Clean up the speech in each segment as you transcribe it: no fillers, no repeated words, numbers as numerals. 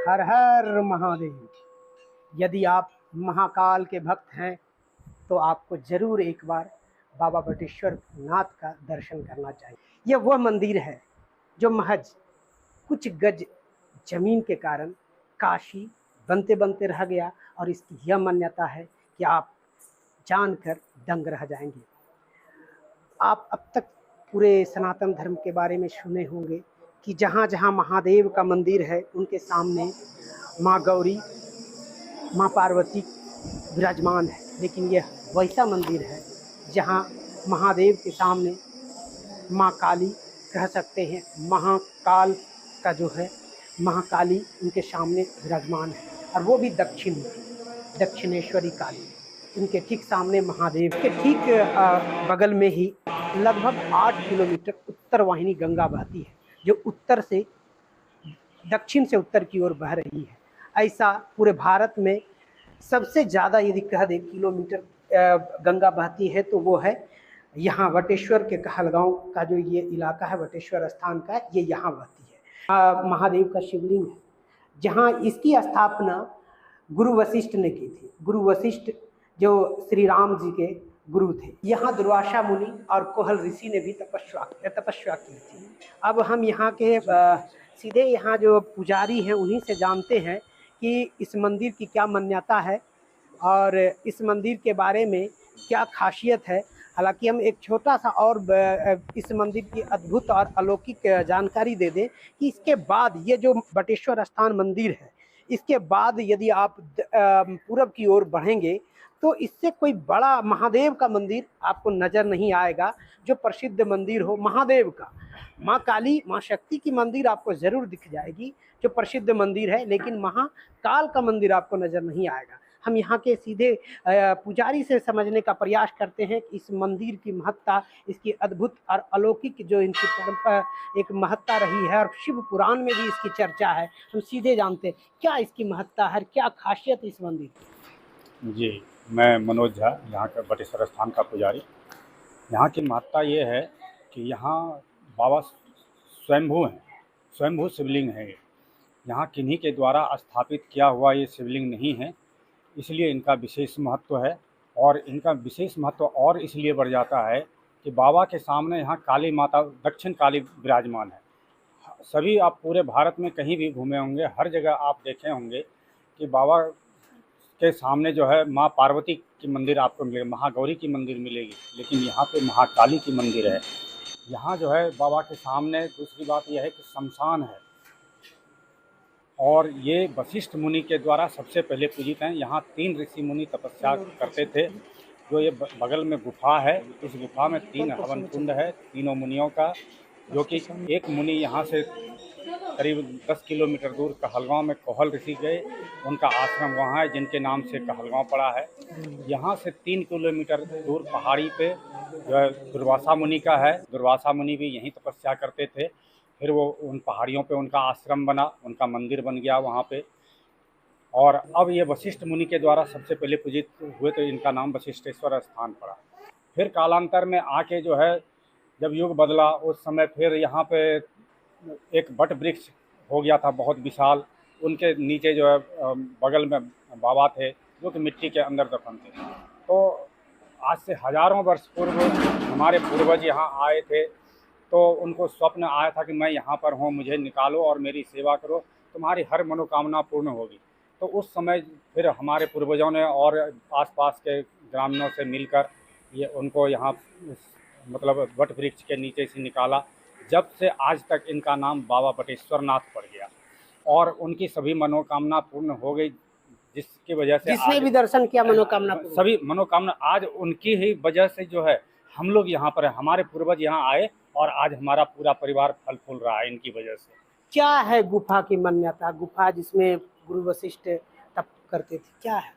हर हर महादेव। यदि आप महाकाल के भक्त हैं तो आपको जरूर एक बार बाबा बटेश्वर नाथ का दर्शन करना चाहिए। यह वह मंदिर है जो महज कुछ गज जमीन के कारण काशी बनते बनते रह गया, और इसकी यह मान्यता है कि आप जानकर दंग रह जाएंगे। आप अब तक पूरे सनातन धर्म के बारे में सुने होंगे कि जहाँ जहाँ महादेव का मंदिर है उनके सामने माँ गौरी, माँ पार्वती विराजमान है, लेकिन यह वैसा मंदिर है जहाँ महादेव के सामने माँ काली, कह सकते हैं महाकाल का जो है महाकाली उनके सामने विराजमान है, और वो भी दक्षिणेश्वरी काली। उनके ठीक सामने महादेव के ठीक बगल में ही लगभग 8 किलोमीटर उत्तर वाहिनी गंगा बहती है, जो उत्तर से दक्षिण से उत्तर की ओर बह रही है। ऐसा पूरे भारत में सबसे ज़्यादा यदि कह दें किलोमीटर गंगा बहती है तो वो है यहाँ वटेश्वर के कहलगांव का जो ये इलाका है, वटेश्वर स्थान का, ये यहाँ बहती है। महादेव का शिवलिंग है जहाँ इसकी स्थापना गुरु वशिष्ठ ने की थी। गुरु वशिष्ठ जो श्री राम जी के गुरु थे। यहाँ दुर्वासा मुनि और कोहल ऋषि ने भी तपस्या की थी। अब हम यहाँ के सीधे यहाँ जो पुजारी हैं उन्हीं से जानते हैं कि इस मंदिर की क्या मान्यता है और इस मंदिर के बारे में क्या खासियत है। हालांकि हम एक छोटा सा और इस मंदिर की अद्भुत और अलौकिक जानकारी दे दें कि इसके बाद ये जो बटेश्वर स्थान मंदिर है, इसके बाद यदि आप पूरब की ओर बढ़ेंगे तो इससे कोई बड़ा महादेव का मंदिर आपको नज़र नहीं आएगा, जो प्रसिद्ध मंदिर हो महादेव का। माँ काली, माँ शक्ति की मंदिर आपको ज़रूर दिख जाएगी जो प्रसिद्ध मंदिर है, लेकिन महाकाल का मंदिर आपको नज़र नहीं आएगा। हम यहाँ के सीधे पुजारी से समझने का प्रयास करते हैं कि इस मंदिर की महत्ता, इसकी अद्भुत और अलौकिक जो इनकी परंपरा एक महत्ता रही है, और शिव पुराण में भी इसकी चर्चा है। हम सीधे जानते हैं क्या इसकी महत्ता है, क्या खासियत इस मंदिर की। जी, मैं मनोज झा, यहाँ का बटेश्वर स्थान का पुजारी। यहाँ की महत्ता ये है कि यहाँ बाबा स्वयंभू हैं, स्वयंभू शिवलिंग है। यहाँ किन्हीं के द्वारा स्थापित किया हुआ ये शिवलिंग नहीं है, इसलिए इनका विशेष महत्व है। और इनका विशेष महत्व और इसलिए बढ़ जाता है कि बाबा के सामने यहाँ काली माता, दक्षिण काली विराजमान है। सभी आप पूरे भारत में कहीं भी घूमे होंगे, हर जगह आप देखे होंगे कि बाबा के सामने जो है माँ पार्वती की मंदिर आपको मिलेगी, महागौरी की मंदिर मिलेगी, लेकिन यहाँ पे महाकाली की मंदिर है। यहाँ जो है बाबा के सामने दूसरी बात यह है कि शमशान है, और ये वशिष्ठ मुनि के द्वारा सबसे पहले पूजित हैं। यहाँ 3 ऋषि मुनि तपस्या करते थे। जो ये बगल में गुफा है, इस गुफा में 3 हवन कुंड है तीनों मुनियों का, जो कि एक मुनि यहाँ से करीब 10 किलोमीटर दूर कहलगांव में कोहल ऋषि गए, उनका आश्रम वहाँ है जिनके नाम से कहलगांव पड़ा है। यहाँ से 3 किलोमीटर दूर पहाड़ी पे जो है दुर्वासा मुनि का है। दुर्वासा मुनि भी यहीं तपस्या करते थे। फिर वो उन पहाड़ियों पे उनका आश्रम बना, उनका मंदिर बन गया वहाँ पे। और अब ये वशिष्ठ मुनि के द्वारा सबसे पहले पूजित हुए, तो इनका नाम वशिष्ठेश्वर स्थान पड़ा। फिर कालांतर में आके जो है जब युग बदला, उस समय फिर यहाँ पे एक बट वृक्ष हो गया था बहुत विशाल। उनके नीचे जो है बगल में बाबा थे जो कि मिट्टी के अंदर दफन थे। तो आज से हजारों वर्ष पूर्व हमारे पूर्वज यहाँ आए थे, तो उनको स्वप्न आया था कि मैं यहाँ पर हूँ, मुझे निकालो और मेरी सेवा करो, तुम्हारी हर मनोकामना पूर्ण होगी। तो उस समय फिर हमारे पूर्वजों ने और आसपास के ग्रामीणों से मिलकर ये उनको यहाँ मतलब वट वृक्ष के नीचे से निकाला। जब से आज तक इनका नाम बाबा बटेश्वर नाथ पड़ गया, और उनकी सभी मनोकामना पूर्ण हो गई, जिसकी वजह से जिसने भी दर्शन किया मनोकामना सभी मनोकामना आज उनकी ही वजह से जो है हम लोग यहाँ पर है। हमारे पूर्वज यहाँ आए और आज हमारा पूरा परिवार फल फूल रहा है इनकी वजह से। क्या है गुफा की मान्यता? गुफा जिसमें गुरु वशिष्ठ तप करते थे, क्या है?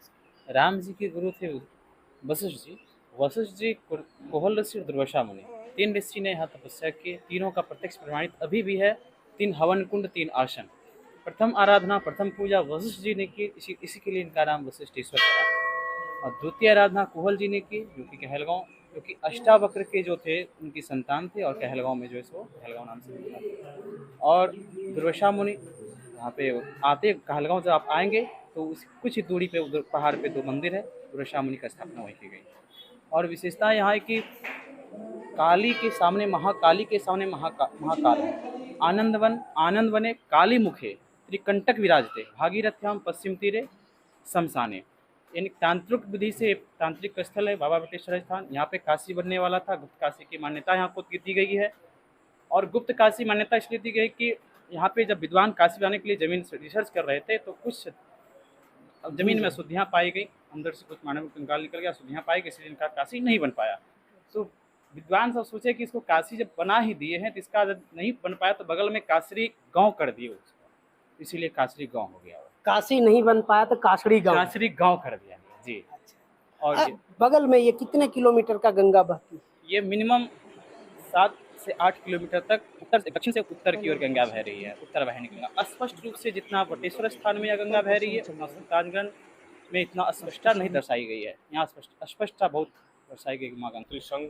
राम जी के गुरु थे वशिष्ठ जी। वशिष्ठ जी कोहल ऋषि और दुर्वासा मुनि, 3 ऋषि ने यहाँ तपस्या की। तीनों का प्रत्यक्ष प्रमाणित अभी भी है। 3 हवन कुंड, 3 आसन। प्रथम आराधना, प्रथम पूजा वशिष्ठ जी ने की, इसी के लिए इनका नाम वशिष्ठेश्वर पड़ा। और द्वितीय आराधना कोहल जी ने की, जो कि कहलगांव, जो कि अष्टावक्र के जो थे उनकी संतान थे, और कहलगांव में जो है सो कहलगांव नाम से मिला। और दुर्वासा मुनि वहाँ पे आते कहलगांव जब आप आएंगे तो उस कुछ ही दूरी पे उधर पहाड़ पे 2 मंदिर है, दुर्वासा मुनि का स्थापना वहीं की गई। और विशेषता यहाँ है कि काली के सामने महाकाल है। आनंद वने काली मुखे त्रिकंटक विराजते भागीरथ्याम पश्चिम तीरे शमशाने। यानी तांत्रिक विधि से तांत्रिक स्थल है बाबा बटेश्वर स्थान। यहाँ पे काशी बनने वाला था, गुप्त काशी की मान्यता यहाँ को दी गई है। और गुप्त काशी मान्यता इसलिए दी गई कि यहाँ पे जब विद्वान काशी बनाने के लिए जमीन रिसर्च कर रहे थे तो कुछ जमीन में अशुद्धियाँ पाई गई, अंदर से कुछ मानव कंकाल निकल गया, अशुद्धियाँ पाई गई, इसलिए इनका काशी नहीं बन पाया। तो विद्वान सब सोचे कि इसको काशी जब बना ही दिए हैं तो इसका जब नहीं बन पाया तो बगल में कासरी गांव कर दिए उसको, इसीलिए कासरी गांव हो गया। काशी नहीं बन पाया तो कासड़ी गांव कर दिया जी। और बगल में ये कितने किलोमीटर का गंगा बहती है? ये मिनिमम 7 से 8 किलोमीटर तक उत्तर से दक्षिण से उत्तर की ओर गंगा बह रही है, उत्तर वाहिनी गंगा। स्पष्ट रूप से जितना बटेश्वर स्थान में यह गंगा बह रही है उतना सुल्तानगंज में इतना स्पष्टता नहीं दर्शाई गई है। यहाँ स्पष्टता बहुत दर्शाई गई माँ गंगा। संघ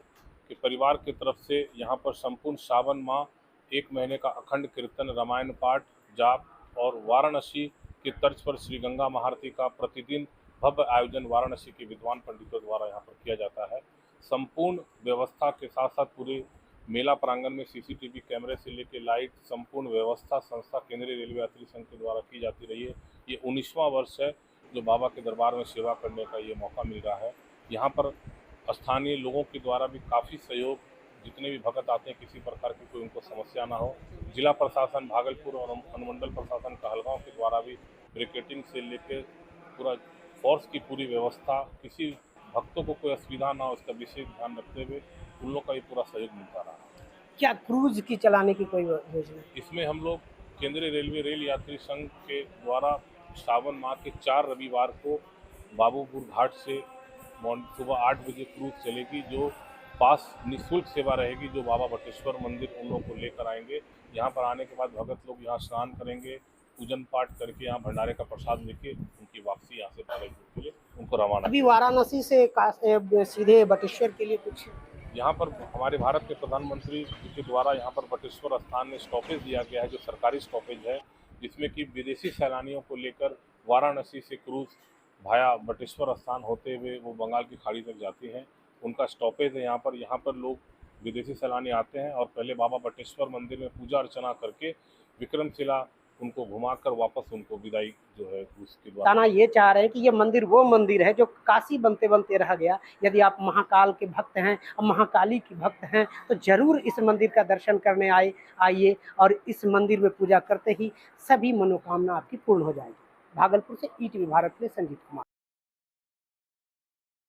के परिवार की तरफ से यहाँ पर संपूर्ण सावन माह 1 महीने का अखंड कीर्तन, रामायण पाठ, जाप और वाराणसी की तर्ज पर श्री गंगा महाआरती का प्रतिदिन भव्य आयोजन वाराणसी के विद्वान पंडितों द्वारा यहाँ पर किया जाता है। संपूर्ण व्यवस्था के साथ साथ पूरे मेला प्रांगण में सीसीटीवी कैमरे से लेकर लाइट संपूर्ण व्यवस्था संस्था केंद्रीय रेलवे यात्री संघ के द्वारा की जाती रही है। ये 19वां वर्ष है जो बाबा के दरबार में सेवा करने का ये मौका मिल रहा है। यहाँ पर स्थानीय लोगों के द्वारा भी काफ़ी सहयोग, जितने भी भक्त आते हैं किसी प्रकार की कोई उनको समस्या ना हो। जिला प्रशासन भागलपुर और अनुमंडल प्रशासन कहलगांव के द्वारा भी ब्रिकेटिंग से लेकर पूरा फोर्स की पूरी व्यवस्था, किसी भक्तों को कोई असुविधा ना हो इसका विशेष ध्यान रखते हुए उन लोग का भी पूरा सहयोग मिलता रहा। क्या क्रूज की चलाने की कोई योजना? इसमें हम लोग केंद्रीय रेलवे रेल यात्री संघ के द्वारा सावन माह के 4 रविवार को बाबूपुर घाट से सुबह 8 बजे क्रूज चलेगी, जो पास निःशुल्क सेवा रहेगी, जो बाबा बटेश्वर मंदिर उन लोग को लेकर आएंगे। यहाँ पर आने के बाद भगत लोग यहाँ स्नान करेंगे, पूजन पाठ करके यहाँ भंडारे का प्रसाद लेके उनकी वापसी यहाँ से भागलपुर के लिए उनको रवाना। अभी वाराणसी से सीधे बटेश्वर के लिए कुछ यहाँ पर हमारे भारत के प्रधानमंत्री जी के द्वारा यहाँ पर बटेश्वर स्थान में स्टॉपेज दिया गया है, जो सरकारी स्टॉपेज है, जिसमें कि विदेशी सैलानियों को लेकर वाराणसी से क्रूज भाया बटेश्वर स्थान होते हुए वो बंगाल की खाड़ी तक जाती हैं। उनका स्टॉपेज है यहाँ पर लोग विदेशी सैलानी आते हैं और पहले बाबा बटेश्वर मंदिर में पूजा अर्चना करके विक्रमशिला उनको घुमाकर वापस उनको विदाई जो है उसके द्वारा। ताना ये चाह रहे हैं कि ये मंदिर वो मंदिर है जो काशी बनते बनते रह गया। यदि आप महाकाल के भक्त हैं और महाकाली के भक्त हैं तो जरूर इस मंदिर का दर्शन करने आइए और इस मंदिर में पूजा करते ही सभी मनोकामना आपकी पूर्ण हो जाएगी। भागलपुर से ईटीवी भारत में संजीव कुमार।